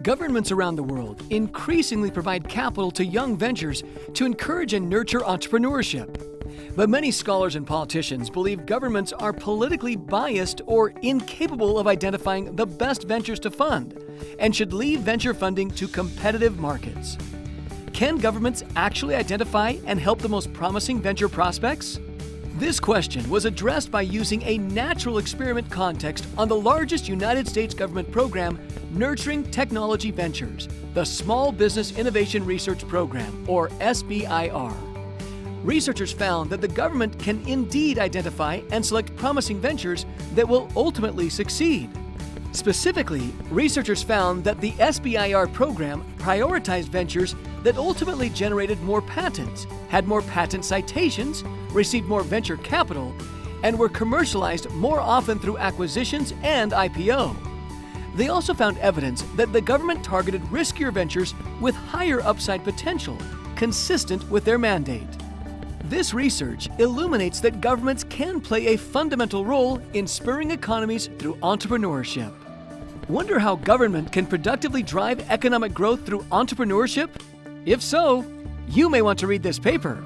Governments around the world increasingly provide capital to young ventures to encourage and nurture entrepreneurship. But many scholars and politicians believe governments are politically biased or incapable of identifying the best ventures to fund and should leave venture funding to competitive markets. Can governments actually identify and help the most promising venture prospects? This question was addressed by using a natural experiment context on the largest United States government program, Nurturing Technology Ventures, the Small Business Innovation Research Program, or SBIR. Researchers found that the government can indeed identify and select promising ventures that will ultimately succeed. Specifically, researchers found that the SBIR program prioritized ventures that ultimately generated more patents, had more patent citations, received more venture capital, and were commercialized more often through acquisitions and IPO. They also found evidence that the government targeted riskier ventures with higher upside potential, consistent with their mandate. This research illuminates that governments can play a fundamental role in spurring economies through entrepreneurship. Wonder how government can productively drive economic growth through entrepreneurship? If so, you may want to read this paper.